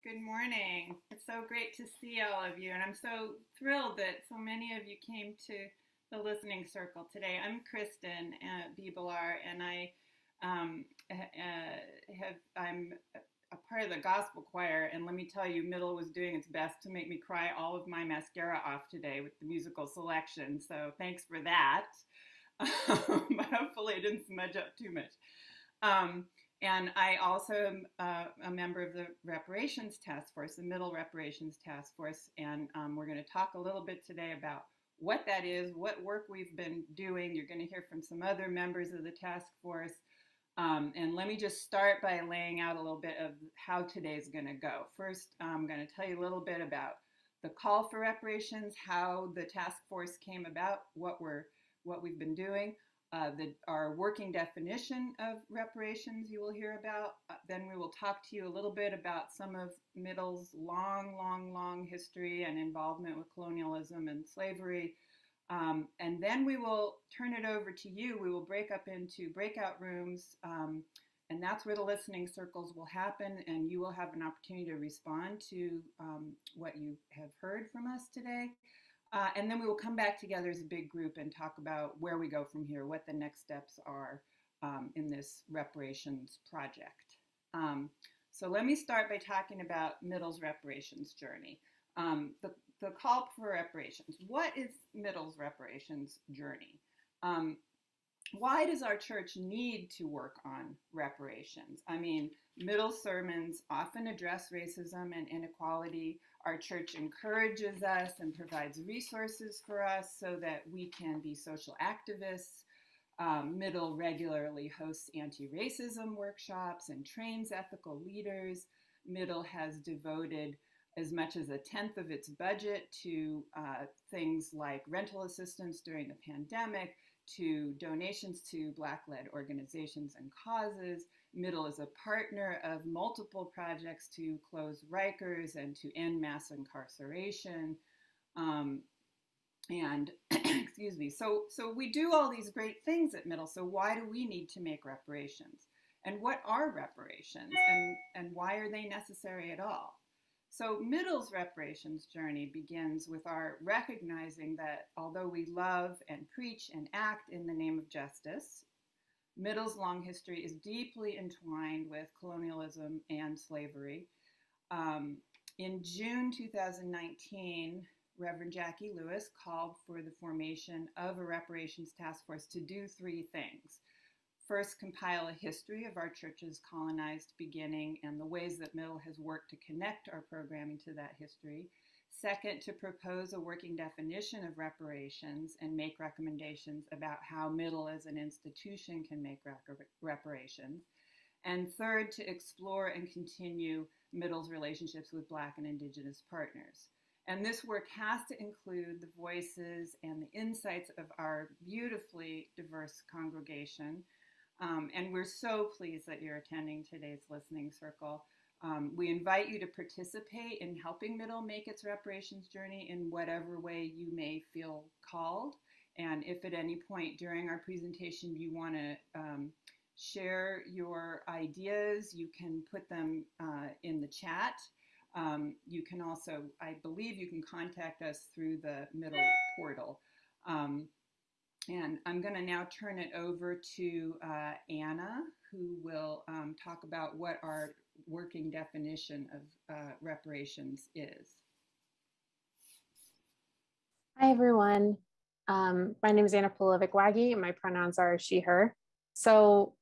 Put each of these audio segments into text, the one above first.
Good morning. It's so great to see all of you, and I'm so thrilled that so many of you came to the listening circle today. I'm Kristen Bibelar, and I'm a part of the gospel choir, and let me tell you, Middle was doing its best to make me cry all of my mascara off today with the musical selection, so thanks for that. But hopefully it didn't smudge up too much. And I also am a member of the Reparations Task Force, the Middle Reparations Task Force, and we're going to talk a little bit today about what that is, what work we've been doing. You're going to hear from some other members of the task force. And let me just start by laying out a little bit of how today's going to go. First, I'm going to tell you a little bit about the call for reparations, how the task force came about, what we've been doing. Our working definition of reparations you will hear about. Then we will talk to you a little bit about some of Middle's long history and involvement with colonialism and slavery. And then we will turn it over to you. We will break up into breakout rooms, and that's where the listening circles will happen, and you will have an opportunity to respond to what you have heard from us today. And then we will come back together as a big group and talk about where we go from here, what the next steps are in this reparations project. So let me start by talking about Middle's reparations journey. The call for reparations. What is Middle's reparations journey? Why does our church need to work on reparations? I mean, Middle sermons often address racism and inequality. Our church encourages us and provides resources for us so that we can be social activists. Middle regularly hosts anti-racism workshops and trains ethical leaders. Middle has devoted as much as 1/10 of its budget to things like rental assistance during the pandemic, to donations to Black-led organizations and causes. Middle is a partner of multiple projects to close Rikers and to end mass incarceration. And excuse me, so we do all these great things at Middle. So why do we need to make reparations? And what are reparations? And why are they necessary at all? So Middle's reparations journey begins with our recognizing that although we love and preach and act in the name of justice, Middle's long history is deeply entwined with colonialism and slavery. In June 2019, Reverend Jackie Lewis called for the formation of a reparations task force to do 3 things. First, compile a history of our church's colonized beginning and the ways that Middle has worked to connect our programming to that history. Second, to propose a working definition of reparations and make recommendations about how Middle as an institution can make reparations. And third, to explore and continue Middle's relationships with Black and indigenous partners. And this work has to include the voices and the insights of our beautifully diverse congregation. And we're so pleased that you're attending today's listening circle. We invite you to participate in helping Middle make its reparations journey in whatever way you may feel called. And if at any point during our presentation you want to share your ideas, you can put them in the chat. You can also, I believe you can contact us through the Middle portal. And I'm going to now turn it over to Anna, who will talk about what our working definition of reparations is. Hi, everyone. My name is Anna Polovic-Waggy, and my pronouns are she, her. So,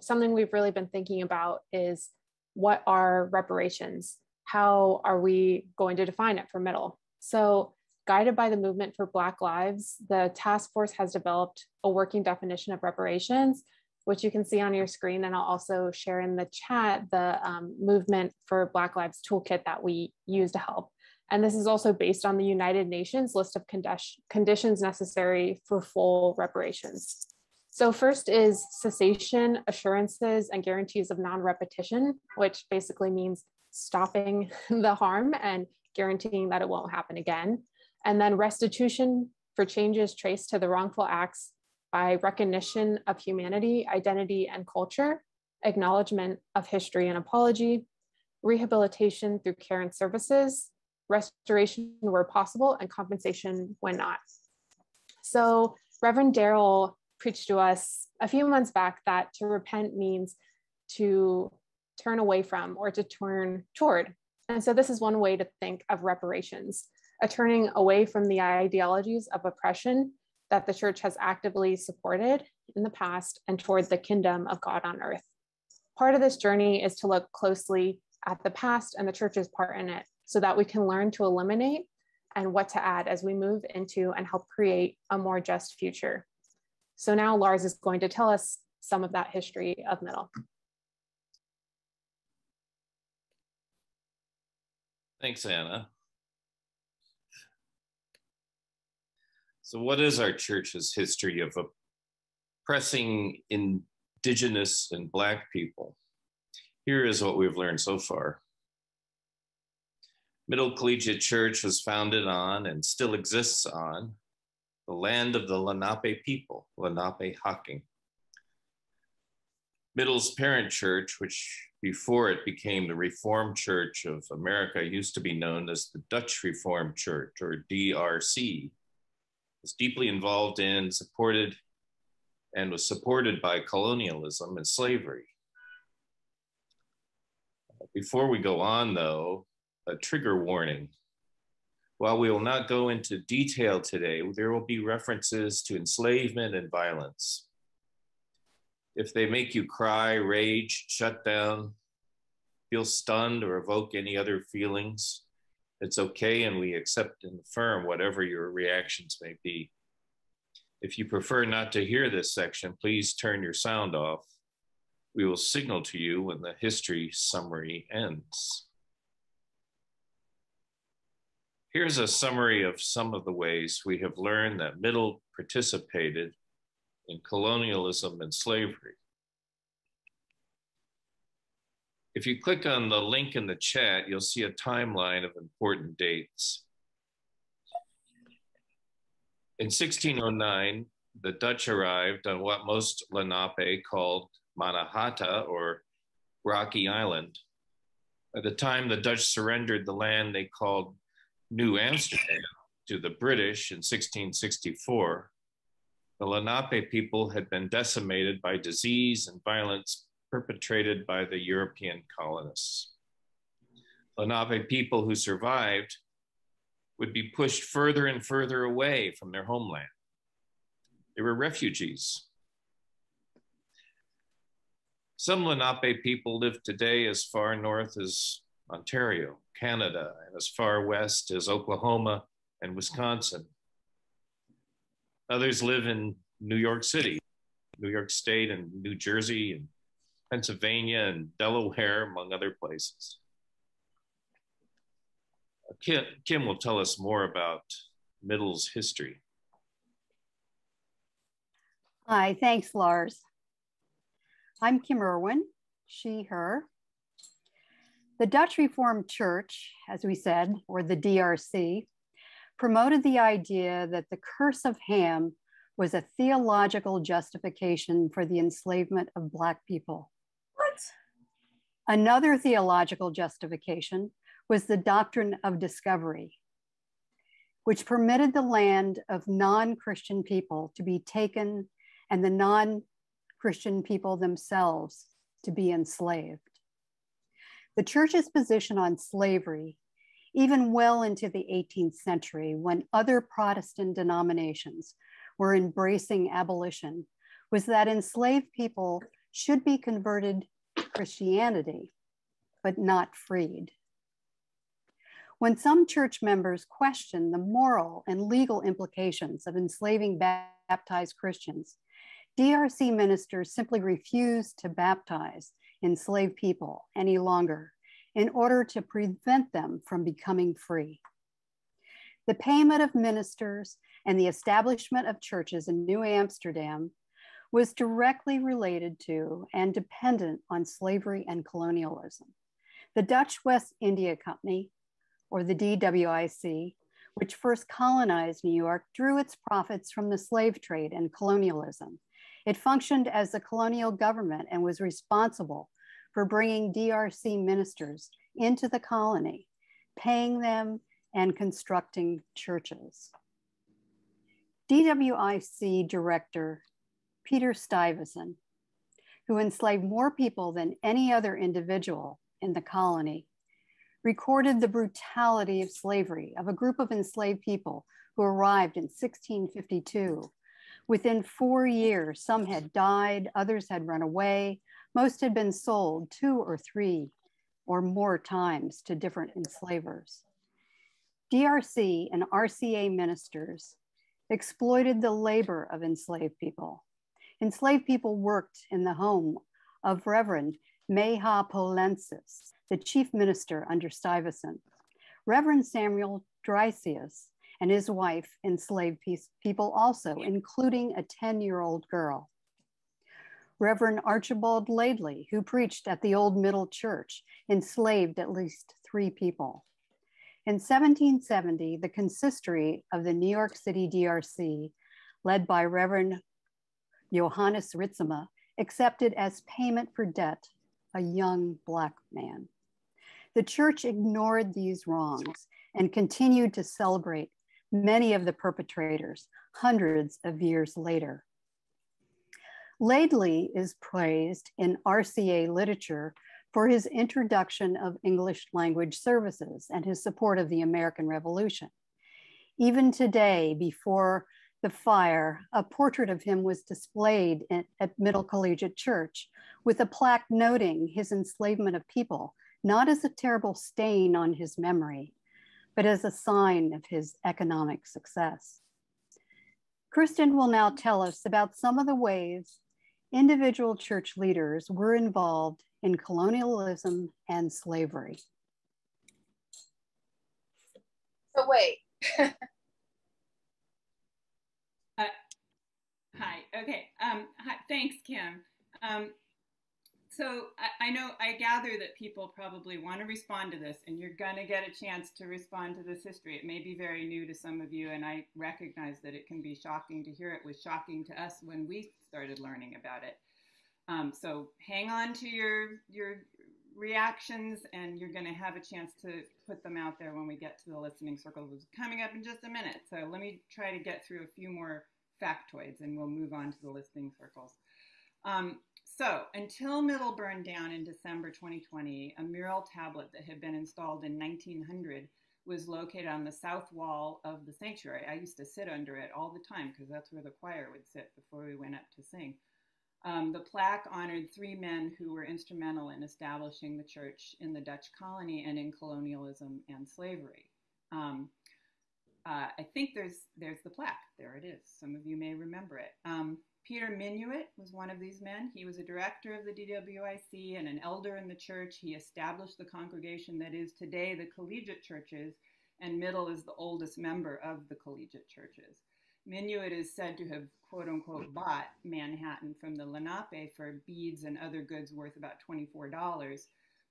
something we've really been thinking about is what are reparations? How are we going to define it for Middle? So, guided by the Movement for Black Lives, the task force has developed a working definition of reparations, which you can see on your screen. And I'll also share in the chat the Movement for Black Lives toolkit that we use to help. And this is also based on the United Nations list of conditions necessary for full reparations. So first is cessation, assurances, and guarantees of non-repetition, which basically means stopping the harm and guaranteeing that it won't happen again. And then restitution for changes traced to the wrongful acts by recognition of humanity, identity, and culture, acknowledgement of history and apology, rehabilitation through care and services, restoration where possible, and compensation when not. So Reverend Darrell preached to us a few months back that to repent means to turn away from or to turn toward. And so this is one way to think of reparations, a turning away from the ideologies of oppression that the church has actively supported in the past and toward the kingdom of God on earth. Part of this journey is to look closely at the past and the church's part in it so that we can learn to eliminate and what to add as we move into and help create a more just future. So now Lars is going to tell us some of that history of Middle. Thanks, Anna. So what is our church's history of oppressing indigenous and Black people? Here is what we've learned so far. Middle Collegiate Church was founded on and still exists on the land of the Lenape people, Lenape-Hocking. Middle's parent church, which before it became the Reformed Church of America, used to be known as the Dutch Reformed Church, or DRC, was deeply involved in, was supported by colonialism and slavery. Before we go on, though, a trigger warning. While we will not go into detail today, there will be references to enslavement and violence. If they make you cry, rage, shut down, feel stunned, or evoke any other feelings, it's okay, and we accept and affirm whatever your reactions may be. If you prefer not to hear this section, please turn your sound off. We will signal to you when the history summary ends. Here's a summary of some of the ways we have learned that Middle participated in colonialism and slavery. If you click on the link in the chat, you'll see a timeline of important dates. In 1609, the Dutch arrived on what most Lenape called Mannahatta, or Rocky Island. By the time the Dutch surrendered the land they called New Amsterdam to the British in 1664, the Lenape people had been decimated by disease and violence perpetrated by the European colonists. Lenape people who survived would be pushed further and further away from their homeland. They were refugees. Some Lenape people live today as far north as Ontario, Canada, and as far west as Oklahoma and Wisconsin. Others live in New York City, New York State, and New Jersey, and Pennsylvania, and Delaware, among other places. Kim will tell us more about Middle's history. Hi, thanks, Lars. I'm Kim Irwin, she, her. The Dutch Reformed Church, as we said, or the DRC, promoted the idea that the curse of Ham was a theological justification for the enslavement of Black people. What? Another theological justification was the doctrine of discovery, which permitted the land of non-Christian people to be taken and the non-Christian people themselves to be enslaved. The church's position on slavery, even well into the 18th century, when other Protestant denominations were embracing abolition, was that enslaved people should be converted to Christianity, but not freed. When some church members questioned the moral and legal implications of enslaving baptized Christians, DRC ministers simply refused to baptize enslaved people any longer in order to prevent them from becoming free. The payment of ministers and the establishment of churches in New Amsterdam was directly related to and dependent on slavery and colonialism. The Dutch West India Company, or the DWIC, which first colonized New York, drew its profits from the slave trade and colonialism. It functioned as the colonial government and was responsible for bringing DRC ministers into the colony, paying them and constructing churches. DWIC director Peter Stuyvesant, who enslaved more people than any other individual in the colony, recorded the brutality of slavery of a group of enslaved people who arrived in 1652. Within 4 years, some had died, others had run away, most had been sold 2 or 3 or more times to different enslavers. DRC and RCA ministers exploited the labor of enslaved people. Enslaved people worked in the home of Reverend Meha Polensis, the chief minister under Stuyvesant. Reverend Samuel Dreisius and his wife enslaved people also, including a 10-year-old girl. Reverend Archibald Laidley, who preached at the Old Middle Church, enslaved at least 3 people. In 1770, the consistory of the New York City DRC, led by Reverend Johannes Ritzema, accepted as payment for debt a young Black man. The church ignored these wrongs and continued to celebrate many of the perpetrators hundreds of years later. Laidley is praised in RCA literature for his introduction of English language services and his support of the American Revolution. Even today, before the fire, a portrait of him was displayed at Middle Collegiate Church with a plaque noting his enslavement of people, not as a terrible stain on his memory, but as a sign of his economic success. Kristen will now tell us about some of the ways individual church leaders were involved in colonialism and slavery. So wait. Hi, okay. Hi, thanks, Kim. So I gather that people probably want to respond to this, and you're gonna get a chance to respond to this history. It may be very new to some of you, and I recognize that it can be shocking to hear. It was shocking to us when we started learning about it. So hang on to your reactions, and you're gonna have a chance to put them out there when we get to the listening circle, which is coming up in just a minute. So let me try to get through a few more factoids, and we'll move on to the listening circles. So until Middle burned down in December 2020, a mural tablet that had been installed in 1900 was located on the south wall of the sanctuary. I used to sit under it all the time because that's where the choir would sit before we went up to sing. The plaque honored 3 men who were instrumental in establishing the church in the Dutch colony and in colonialism and slavery. I think there's the plaque. There it is. Some of you may remember it. Peter Minuit was one of these men. He was a director of the DWIC and an elder in the church. He established the congregation that is today the collegiate churches, and Middle is the oldest member of the collegiate churches. Minuit is said to have, quote unquote, bought Manhattan from the Lenape for beads and other goods worth about $24.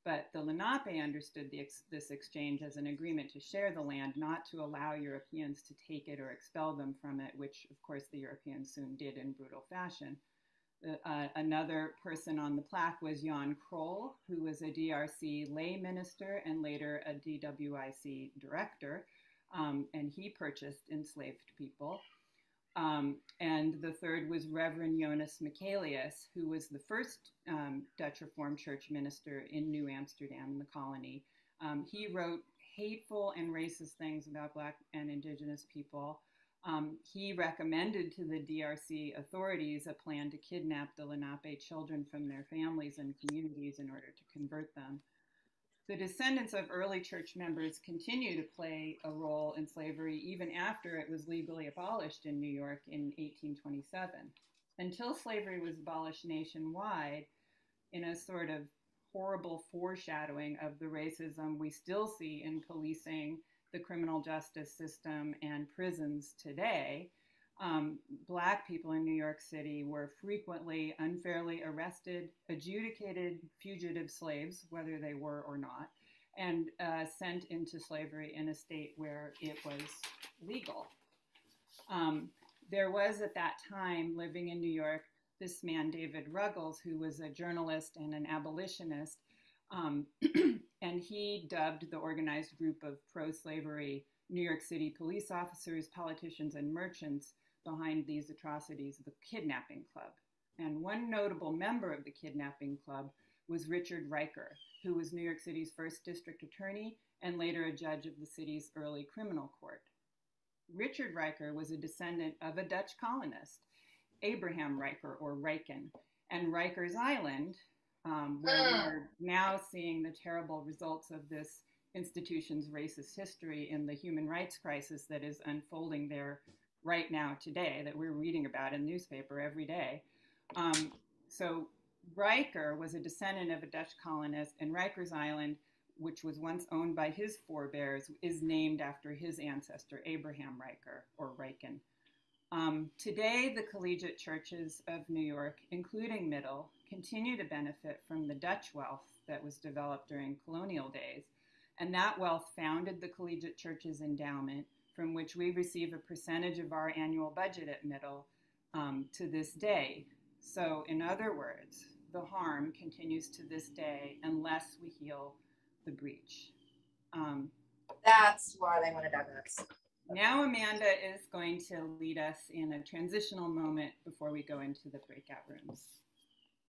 But the Lenape understood this exchange as an agreement to share the land, not to allow Europeans to take it or expel them from it, which of course the Europeans soon did in brutal fashion. Another person on the plaque was Jan Kroll, who was a DRC lay minister and later a DWIC director, and he purchased enslaved people. And the third was Reverend Jonas Michaelius, who was the first Dutch Reformed Church minister in New Amsterdam, the colony. He wrote hateful and racist things about Black and Indigenous people. He recommended to the DRC authorities a plan to kidnap the Lenape children from their families and communities in order to convert them. The descendants of early church members continue to play a role in slavery even after it was legally abolished in New York in 1827. Until slavery was abolished nationwide, in a sort of horrible foreshadowing of the racism we still see in policing, the criminal justice system, and prisons today, Black people in New York City were frequently unfairly arrested, adjudicated fugitive slaves, whether they were or not, and sent into slavery in a state where it was legal. There was at that time, living in New York, this man, David Ruggles, who was a journalist and an abolitionist. Um, and he dubbed the organized group of pro-slavery New York City police officers, politicians, and merchants behind these atrocities the Kidnapping Club. And one notable member of the Kidnapping Club was Richardreicher, who was New York City's first district attorney and later a judge of the city's early criminal court. Richardreicher was a descendant of a Dutch colonist, Abraham Reicher, or Reichen, and Rikers Island, where we are now seeing the terrible results of this institution's racist history in the human rights crisis that is unfolding there right now today, that we're reading about in the newspaper every day. So Reicher was a descendant of a Dutch colonist, and Rikers Island, which was once owned by his forebears, is named after his ancestor, Abraham Reicher, or Reichen. Today, the collegiate churches of New York, including Middle, continue to benefit from the Dutch wealth that was developed during colonial days. And that wealth founded the collegiate churches endowment, from which we receive a percentage of our annual budget at Middle to this day. So in other words, the harm continues to this day unless we heal the breach. That's why they wanted donuts. Now Amanda is going to lead us in a transitional moment before we go into the breakout rooms.